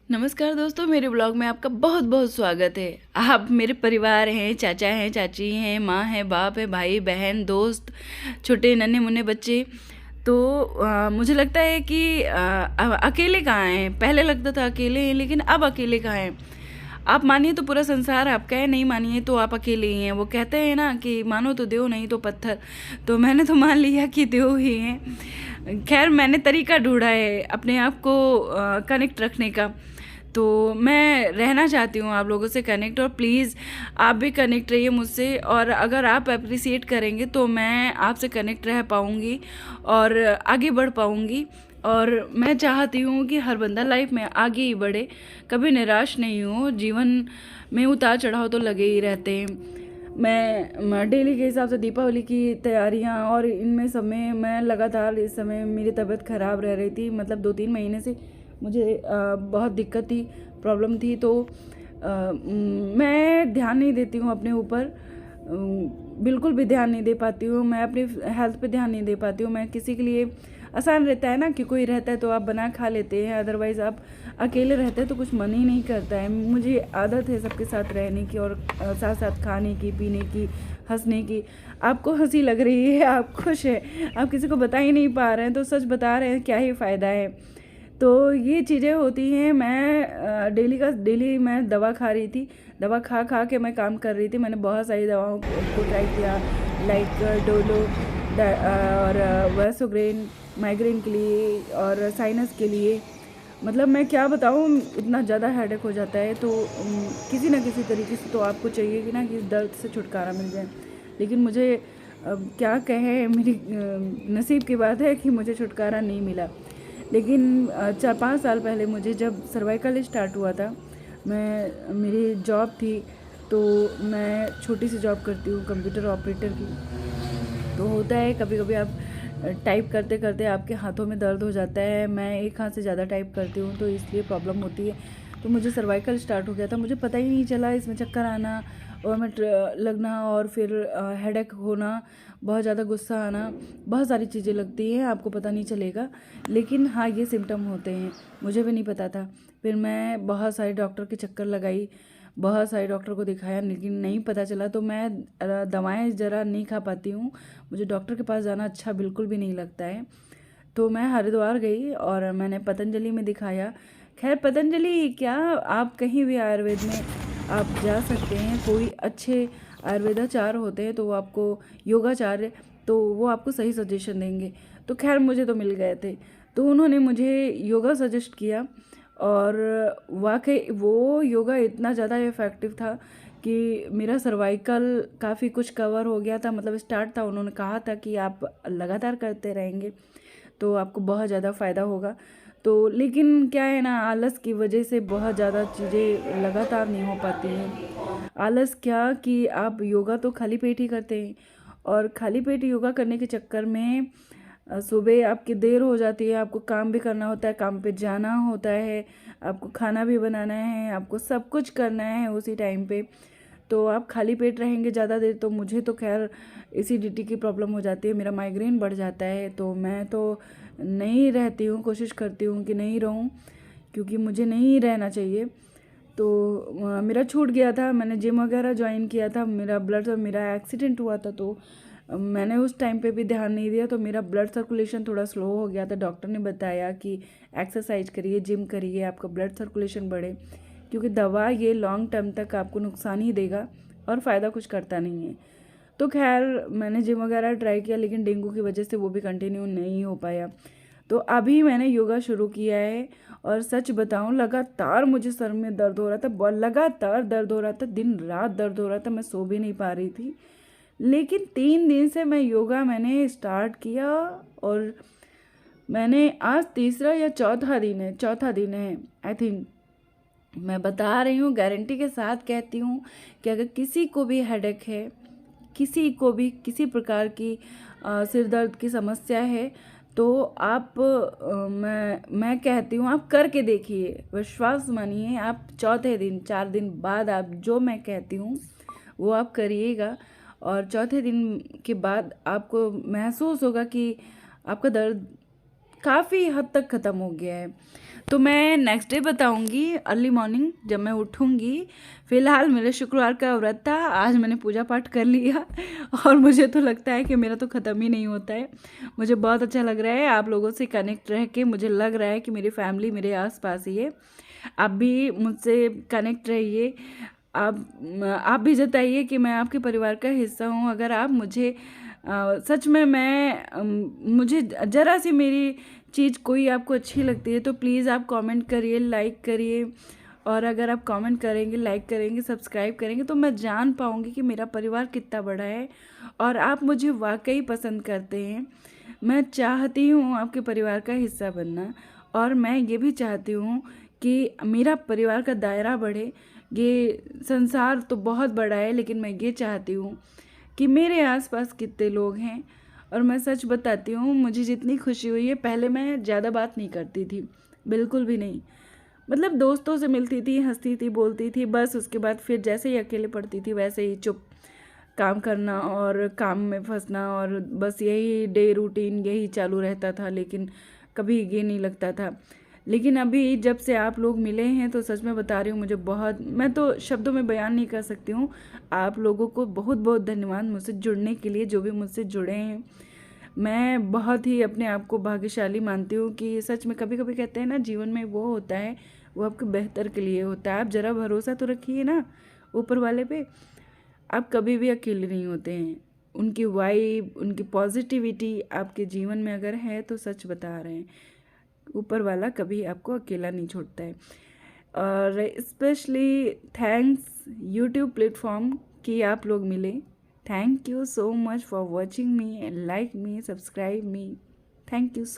नमस्कार दोस्तों, मेरे ब्लॉग में आपका बहुत बहुत स्वागत है। आप मेरे परिवार हैं, चाचा हैं, चाची हैं, माँ है, बाप है, भाई बहन, दोस्त, छोटे नन्हे मुन्ने बच्चे। तो मुझे लगता है कि अकेले कहाँ हैं। पहले लगता था अकेले हैं, लेकिन अब अकेले कहाँ हैं। आप मानिए तो पूरा संसार आपका है, नहीं मानिए तो आप अकेले ही हैं। वो कहते हैं ना कि मानो तो देव, नहीं तो पत्थर। तो मैंने तो मान लिया कि देव ही हैं। खैर, मैंने तरीका ढूंढा है अपने आप को कनेक्ट रखने का। तो मैं रहना चाहती हूँ आप लोगों से कनेक्ट, और प्लीज़ आप भी कनेक्ट रहिए मुझसे। और अगर आप अप्रिसिएट करेंगे तो मैं आपसे कनेक्ट रह पाऊँगी और आगे बढ़ पाऊँगी। और मैं चाहती हूँ कि हर बंदा लाइफ में आगे ही बढ़े, कभी निराश नहीं हो। जीवन में उतार चढ़ाव तो लगे ही रहते हैं। मैं डेली के हिसाब से दीपावली की तैयारियां, और इनमें समय मैं लगातार इस समय मेरी तबीयत ख़राब रह रही थी। मतलब 2-3 महीने से मुझे बहुत दिक्कत थी, प्रॉब्लम थी। तो मैं ध्यान नहीं देती हूँ अपने ऊपर, बिल्कुल भी ध्यान नहीं दे पाती हूँ। मैं अपनी हेल्थ पे ध्यान नहीं दे पाती हूँ। मैं किसी के लिए आसान रहता है ना कि कोई रहता है तो आप बना खा लेते हैं, अदरवाइज़ आप अकेले रहते हैं तो कुछ मन ही नहीं करता है। मुझे आदत है सबके साथ रहने की, और साथ साथ खाने की, पीने की, हंसने की। आपको हंसी लग रही है, आप खुश हैं, आप किसी को बता ही नहीं पा रहे हैं, तो सच बता रहे हैं, क्या ही फ़ायदा है। तो ये चीज़ें होती हैं। मैं डेली मैं दवा खा रही थी। दवा खा खा के मैं काम कर रही थी। मैंने बहुत सारी दवाओं को ट्राई किया, लाइक डोलो और वेसोग्रेन, माइग्रेन के लिए और साइनस के लिए। मतलब मैं क्या बताऊँ, इतना ज़्यादा हेडेक हो जाता है। तो किसी ना किसी तरीके से तो आपको चाहिए कि ना कि इस दर्द से छुटकारा मिल जाए। लेकिन मुझे क्या कहें, मेरी नसीब की बात है कि मुझे छुटकारा नहीं मिला। लेकिन 4-5 साल पहले मुझे जब सर्वाइकल स्टार्ट हुआ था, मेरी जॉब थी। तो मैं छोटी सी जॉब करती हूँ कंप्यूटर ऑपरेटर की। तो होता है कभी कभी आप टाइप करते करते आपके हाथों में दर्द हो जाता है। मैं एक हाथ से ज़्यादा टाइप करती हूँ तो इसलिए प्रॉब्लम होती है। तो मुझे सर्वाइकल स्टार्ट हो गया था, मुझे पता ही नहीं चला। इसमें चक्कर आना, और मैं लगना, और फिर हेडेक होना, बहुत ज़्यादा गुस्सा आना, बहुत सारी चीज़ें लगती हैं, आपको पता नहीं चलेगा। लेकिन हाँ, ये सिम्टम होते हैं, मुझे भी नहीं पता था। फिर मैं बहुत सारे डॉक्टर के चक्कर लगाई, बहुत सारे डॉक्टर को दिखाया, लेकिन नहीं पता चला। तो मैं दवाएं ज़रा नहीं खा पाती हूँ, मुझे डॉक्टर के पास जाना अच्छा बिल्कुल भी नहीं लगता है। तो मैं हरिद्वार गई और मैंने पतंजलि में दिखाया। खैर, पतंजलि क्या, आप कहीं भी आयुर्वेद में आप जा सकते हैं। कोई अच्छे आयुर्वेदाचार्य होते हैं तो वो आपको, योगाचार्य, तो वो आपको सही सजेशन देंगे। तो खैर, मुझे तो मिल गए थे। तो उन्होंने मुझे योगा सजेस्ट किया, और वाकई वो योगा इतना ज़्यादा इफ़ेक्टिव था कि मेरा सर्वाइकल काफ़ी कुछ कवर हो गया था। मतलब स्टार्ट था, उन्होंने कहा था कि आप लगातार करते रहेंगे तो आपको बहुत ज़्यादा फ़ायदा होगा। तो लेकिन क्या है ना, आलस की वजह से बहुत ज़्यादा चीज़ें लगातार नहीं हो पाती हैं। आलस क्या कि आप योगा तो खाली पेट ही करते हैं, और खाली पेट योगा करने के चक्कर में सुबह आपकी देर हो जाती है। आपको काम भी करना होता है, काम पे जाना होता है, आपको खाना भी बनाना है, आपको सब कुछ करना है उसी टाइम पे। तो आप खाली पेट रहेंगे ज़्यादा देर तो मुझे तो खैर एसिडिटी की प्रॉब्लम हो जाती है, मेरा माइग्रेन बढ़ जाता है। तो मैं तो नहीं रहती हूँ, कोशिश करती हूँ कि नहीं रहूँ, क्योंकि मुझे नहीं रहना चाहिए। तो मेरा छूट गया था, मैंने जिम वगैरह ज्वाइन किया था। मेरा एक्सीडेंट हुआ था, तो मैंने उस टाइम पे भी ध्यान नहीं दिया, तो मेरा ब्लड सर्कुलेशन थोड़ा स्लो हो गया था। डॉक्टर ने बताया कि एक्सरसाइज करिए, जिम करिए, आपका ब्लड सर्कुलेशन बढ़े, क्योंकि दवा ये लॉन्ग टर्म तक आपको नुकसान ही देगा और फ़ायदा कुछ करता नहीं है। तो खैर, मैंने जिम वगैरह ट्राई किया, लेकिन डेंगू की वजह से वो भी कंटिन्यू नहीं हो पाया। तो अभी मैंने योगा शुरू किया है, और सच बताऊं, लगातार मुझे सर में दर्द हो रहा था, लगातार दर्द हो रहा था, दिन रात दर्द हो रहा था, मैं सो भी नहीं पा रही थी। लेकिन 3 दिन से मैं योगा मैंने स्टार्ट किया, और मैंने आज तीसरा या चौथा दिन है आई थिंक। मैं बता रही हूँ, गारंटी के साथ कहती हूँ कि अगर किसी को भी हेडेक है, किसी को भी किसी प्रकार की सिर दर्द की समस्या है, तो आप मैं कहती हूँ आप करके देखिए, विश्वास मानिए। आप चौथे दिन, 4 दिन बाद आप जो मैं कहती हूँ वो आप करिएगा, और चौथे दिन के बाद आपको महसूस होगा कि आपका दर्द काफ़ी हद तक ख़त्म हो गया है। तो मैं नेक्स्ट डे बताऊंगी अर्ली मॉर्निंग जब मैं उठूंगी। फ़िलहाल मेरे शुक्रवार का व्रत था, आज मैंने पूजा पाठ कर लिया और मुझे तो लगता है कि मेरा तो ख़त्म ही नहीं होता है। मुझे बहुत अच्छा लग रहा है आप लोगों से कनेक्ट रह के। मुझे लग रहा है कि मेरी फैमिली मेरे आसपास ही है। आप भी मुझसे कनेक्ट रहिए। आप भी जताइए कि मैं आपके परिवार का हिस्सा हूँ। अगर आप मुझे सच में मुझे ज़रा सी मेरी चीज़ कोई आपको अच्छी लगती है तो प्लीज़ आप कमेंट करिए, लाइक करिए। और अगर आप कमेंट करेंगे, लाइक करेंगे, सब्सक्राइब करेंगे तो मैं जान पाऊँगी कि मेरा परिवार कितना बड़ा है और आप मुझे वाकई पसंद करते हैं। मैं चाहती हूँ आपके परिवार का हिस्सा बनना, और मैं ये भी चाहती हूँ कि मेरा परिवार का दायरा बढ़े। ये संसार तो बहुत बड़ा है, लेकिन मैं ये चाहती हूँ कि मेरे आसपास कितने लोग हैं। और मैं सच बताती हूँ, मुझे जितनी खुशी हुई है, पहले मैं ज़्यादा बात नहीं करती थी, बिल्कुल भी नहीं। मतलब दोस्तों से मिलती थी, हंसती थी, बोलती थी, बस उसके बाद फिर जैसे ही अकेले पड़ती थी वैसे ही चुप, काम करना और काम में फंसना, और बस यही डे रूटीन यही चालू रहता था। लेकिन कभी ये नहीं लगता था। लेकिन अभी जब से आप लोग मिले हैं तो सच में बता रही हूँ, मुझे बहुत, मैं तो शब्दों में बयान नहीं कर सकती हूँ। आप लोगों को बहुत बहुत धन्यवाद मुझसे जुड़ने के लिए, जो भी मुझसे जुड़े हैं। मैं बहुत ही अपने आप को भाग्यशाली मानती हूँ कि सच में कभी कभी कहते हैं ना, जीवन में वो होता है वो आपके बेहतर के लिए होता है। आप ज़रा भरोसा तो रखिए ना ऊपर वाले पे। आप कभी भी अकेले नहीं होते हैं। उनकी वाइब, उनकी पॉजिटिविटी आपके जीवन में अगर है तो सच बता रहे हैं, ऊपर वाला कभी आपको अकेला नहीं छोड़ता है। और स्पेशली थैंक्स यूट्यूब प्लेटफॉर्म कि आप लोग मिले। Thank you so much for watching me and like me, subscribe me. Thank you so